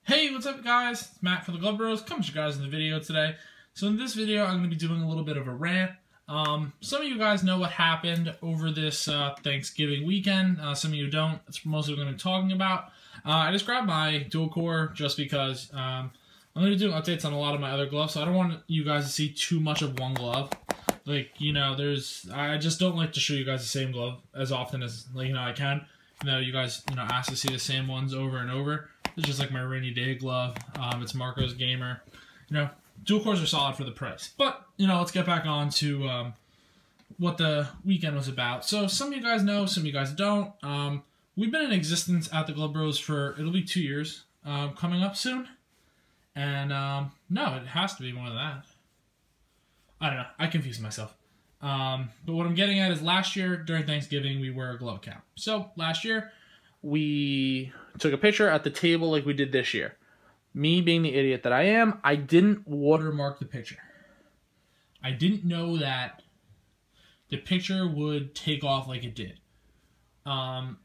Hey, what's up guys? It's Matt for Theglovebros, coming to you guys in the video today. So in this video, I'm going to be doing a little bit of a rant. Some of you guys know what happened over this Thanksgiving weekend. Some of you don't. That's mostly what I'm going to be talking about. I just grabbed my dual core just because I'm going to be doing updates on a lot of my other gloves, so I don't want you guys to see too much of one glove. Like, I just don't like to show you guys the same glove as often as, I can. You guys, ask to see the same ones over and over. It's just like my rainy day glove. It's Marco's Gamer. Dual cores are solid for the price. But, let's get back on to what the weekend was about. So some of you guys know, some of you guys don't. We've been in existence at Theglovebros for, it'll be 2 years coming up soon. And no, it has to be more than that. I don't know. I confuse myself. But what I'm getting at is last year during Thanksgiving, we were a glove count. So last year, we took a picture at the table like we did this year. Me being the idiot that I am, I didn't watermark the picture. I didn't know that the picture would take off like it did. That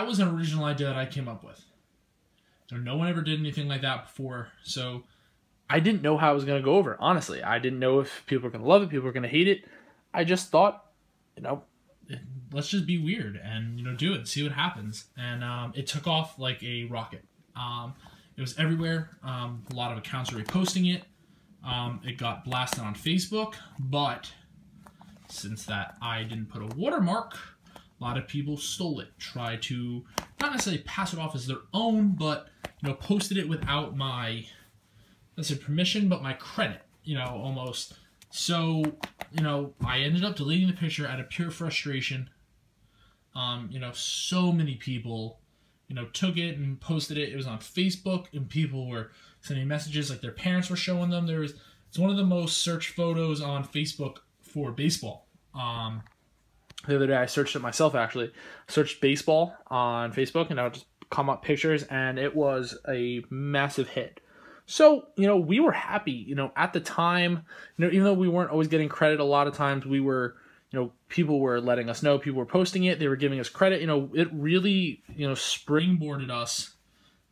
was an original idea that I came up with. So no one ever did anything like that before. So I didn't know how it was going to go over, honestly. I didn't know if people were going to love it, people were going to hate it. I just thought, let's just be weird and, do it, see what happens. And it took off like a rocket. It was everywhere. A lot of accounts were reposting it. It got blasted on Facebook, but since that I didn't put a watermark, a lot of people stole it, tried to not necessarily pass it off as their own, but, posted it without my, let's say, permission, but my credit, almost. So, I ended up deleting the picture out of pure frustration. So many people, took it and posted it. It was on Facebook, and people were sending messages like their parents were showing them. It's one of the most searched photos on Facebook for baseball. The other day I searched it myself, actually. Searched baseball on Facebook, and I would just come up pictures, and it was a massive hit. So, we were happy, at the time, even though we weren't always getting credit, a lot of times we were, people were letting us know, people were posting it, they were giving us credit, it really, springboarded us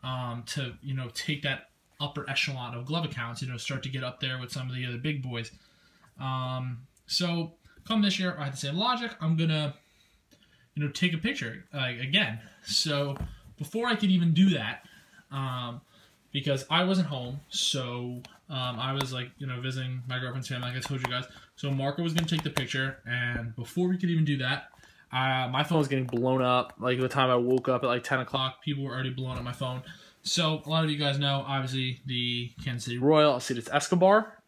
to, take that upper echelon of glove accounts, start to get up there with some of the other big boys. So, come this year, I had the same logic, I'm gonna, take a picture, again. So, before I could even do that, because I wasn't home, so I was visiting my girlfriend's family, like I told you guys. So Marco was gonna take the picture, and before we could even do that, my phone was getting blown up. Like the time I woke up at 10 o'clock, people were already blowing up my phone. So a lot of you guys know, obviously, the Kansas City Royal, Alcides Escobar.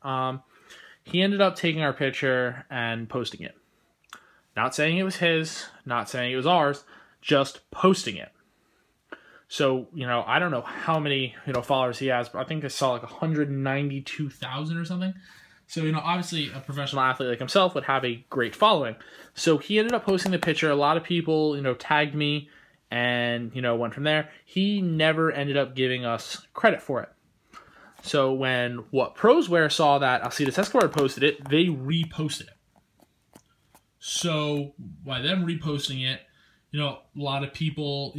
He ended up taking our picture and posting it. Not saying it was his, not saying it was ours, just posting it. So, I don't know how many, followers he has, but I think I saw 192,000 or something. So, obviously a professional athlete like himself would have a great following. So he ended up posting the picture. A lot of people, tagged me and, went from there. He never ended up giving us credit for it. So when What Pros Wear saw that Alcides Escobar posted it, they reposted it. So by them reposting it, a lot of people,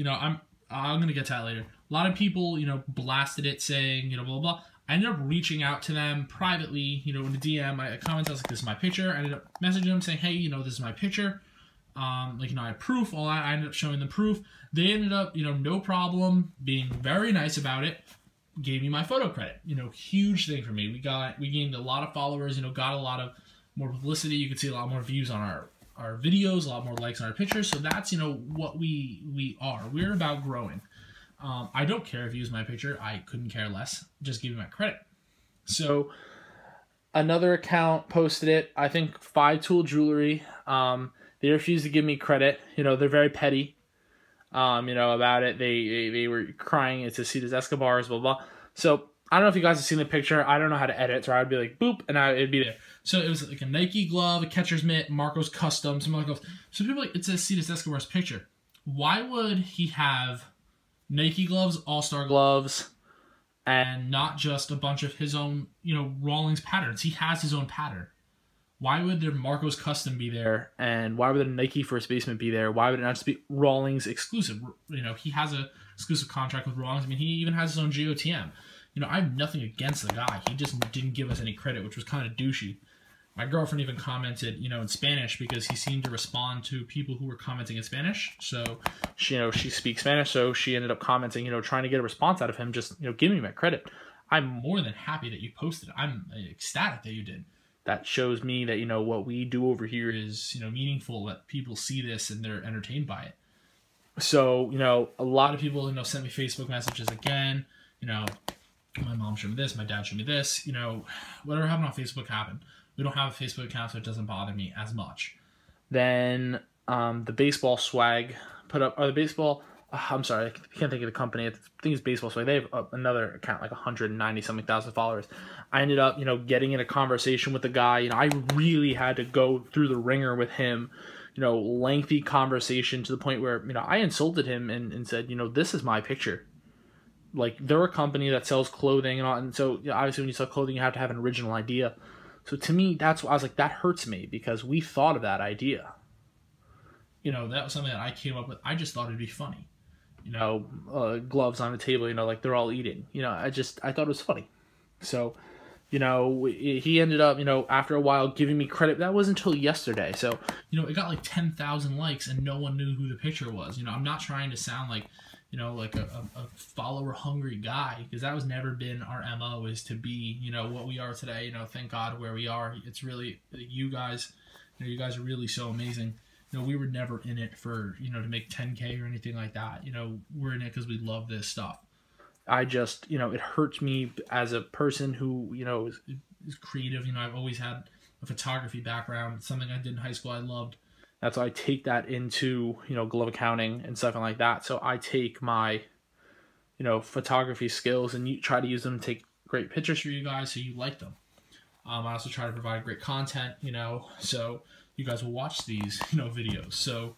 I'm going to get to that later. A lot of people, blasted it saying, blah, blah, blah. I ended up reaching out to them privately, in a DM. I commented, I was like, this is my picture. I ended up messaging them saying, hey, this is my picture. I had proof, all that. I ended up showing them proof. They ended up, no problem, being very nice about it. Gave me my photo credit. Huge thing for me. We gained a lot of followers, got a lot of more publicity. You could see a lot more views on our videos, a lot more likes on our pictures. So that's, what we are. We're about growing. I don't care if you use my picture. I couldn't care less. Just give me my credit. So another account posted it. I think 5 Tool Jewelry. They refused to give me credit. They're very petty. About it. They were crying. It's Alcides Escobar's, blah, blah. So I don't know if you guys have seen the picture. I don't know how to edit, so I'd be like, boop, and it'd be there. So it was like a Nike glove, a catcher's mitt, Marco's custom, some other gloves. So people are like, it's Alcides Escobar's picture. Why would he have Nike gloves, All-Star gloves, and not just a bunch of his own, Rawlings patterns? He has his own pattern. Why would their Marco's Custom be there? And why would the Nike First Baseman be there? Why would it not just be Rawlings exclusive? You know, he has a exclusive contract with Rawlings. I mean, he even has his own GOTM. You know, I have nothing against the guy. He just didn't give us any credit, which was kind of douchey. My girlfriend even commented, you know, in Spanish because he seemed to respond to people who were commenting in Spanish. So, she, you know, she speaks Spanish, so she ended up commenting, you know, trying to get a response out of him, just, you know, giving me my credit. I'm more than happy that you posted it. I'm ecstatic that you did. That shows me that, you know, what we do over here is, you know, meaningful, that people see this and they're entertained by it. So, you know, a lot of people, you know, sent me Facebook messages again, you know, my mom showed me this, my dad showed me this, you know, whatever happened on Facebook happened. We don't have a Facebook account, so it doesn't bother me as much. Then the baseball swag put up, or the baseball, I'm sorry, I can't think of the company. I think it's Baseball Swag. They have another account, like 190-something thousand followers. I ended up, you know, getting in a conversation with the guy. You know, I really had to go through the ringer with him. You know, lengthy conversation to the point where, you know, I insulted him and said, you know, this is my picture. Like, they're a company that sells clothing and all, and so, you know, obviously when you sell clothing, you have to have an original idea. So to me, that's why I was like, that hurts me because we thought of that idea. You know, that was something that I came up with. I just thought it'd be funny. You know, gloves on the table, you know, like they're all eating. You know, I thought it was funny. So, you know, he ended up, you know, after a while giving me credit. That was until yesterday. So, you know, it got like 10,000 likes and no one knew who the picture was. You know, I'm not trying to sound like, you know, like a follower-hungry guy, because that was never been our MO, is to be, you know, what we are today. You know, thank God where we are. It's really, you guys, you know, you guys are really so amazing. You know, we were never in it for, you know, to make 10K or anything like that. You know, we're in it because we love this stuff. I just, you know, it hurts me as a person who, you know, is creative. You know, I've always had a photography background. It's something I did in high school I loved. That's why I take that into, you know, glove accounting and stuff like that. So I take my, you know, photography skills and try to use them to take great pictures for you guys so you like them. I also try to provide great content, you know, so you guys will watch these, you know, videos. So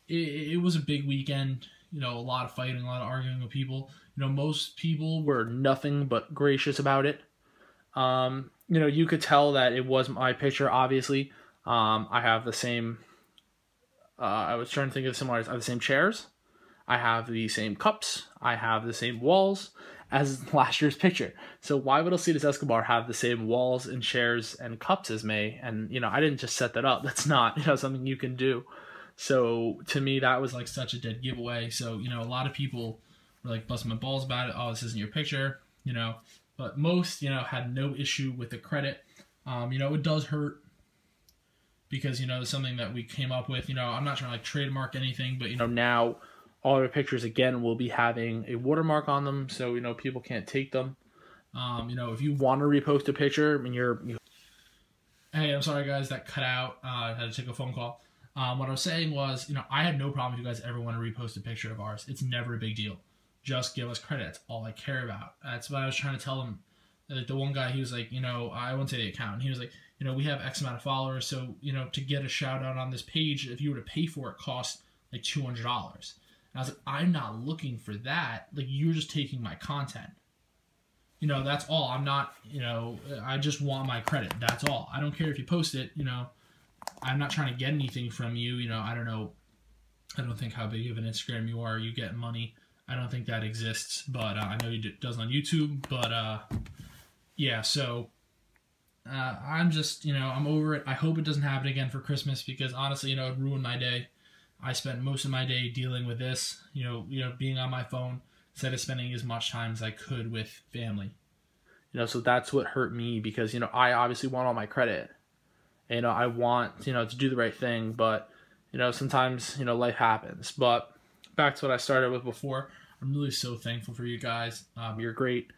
it was a big weekend, you know, a lot of fighting, a lot of arguing with people. You know, most people were nothing but gracious about it. You know, you could tell that it was my picture, obviously. I have the same, I was trying to think of the similarities. I have the same chairs. I have the same cups. I have the same walls as last year's picture. So why would Alcides Escobar have the same walls and chairs and cups as me? And, you know, I didn't just set that up. That's not, you know, something you can do. So to me, that was like such a dead giveaway. So, you know, a lot of people were like busting my balls about it. Oh, this isn't your picture, you know, but most, you know, had no issue with the credit. You know, it does hurt because, you know, it's something that we came up with. You know, I'm not trying to like trademark anything, but, you know, now all our pictures again will be having a watermark on them, so, you know, people can't take them. You know, if you want to repost a picture, I mean, hey, I'm sorry guys, that cut out. I had to take a phone call. What I was saying was, you know, I had no problem if you guys ever want to repost a picture of ours. It's never a big deal. Just give us credit. That's all I care about. That's what I was trying to tell him. Like the one guy, he was like, you know, I won't say the account. He was like, you know, we have X amount of followers, so, you know, to get a shout out on this page, if you were to pay for it, costs like $200. And I was like, I'm not looking for that. Like, you're just taking my content. You know, that's all. I'm not, you know, I just want my credit. That's all. I don't care if you post it, you know. I'm not trying to get anything from you. You know, I don't know. I don't think how big of an Instagram you are. You get money. I don't think that exists, but I know it does on YouTube. But, yeah, so I'm just, you know, I'm over it. I hope it doesn't happen again for Christmas because, honestly, you know, it ruined my day. I spent most of my day dealing with this, you know, being on my phone instead of spending as much time as I could with family. You know, so that's what hurt me because, you know, I obviously want all my credit. You know, I want, you know, to do the right thing, but, you know, sometimes, you know, life happens. But back to what I started with before, I'm really so thankful for you guys. You're great.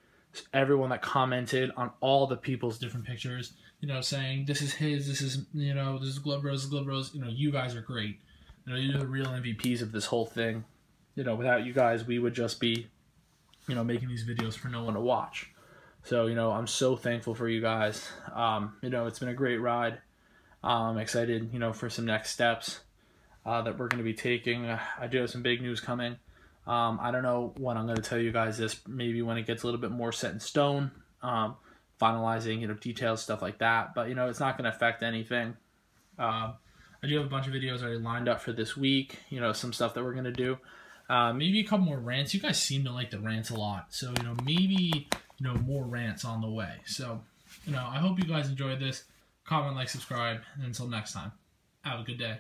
Everyone that commented on all the people's different pictures, you know, saying this is his, this is, you know, this is Theglovebros, you know, you guys are great. You know, you're the real MVPs of this whole thing. You know, without you guys, we would just be, you know, making these videos for no one to watch. So, you know, I'm so thankful for you guys. You know, it's been a great ride. I'm excited, you know, for some next steps that we're going to be taking. I do have some big news coming. I don't know when I'm going to tell you guys this, maybe when it gets a little bit more set in stone. finalizing, you know, details, stuff like that. But, you know, it's not going to affect anything. I do have a bunch of videos already lined up for this week, you know, some stuff that we're going to do. Maybe a couple more rants. You guys seem to like the rants a lot. So, you know, maybe, you know, more rants on the way. So, you know, I hope you guys enjoyed this. Comment, like, subscribe. And until next time, have a good day.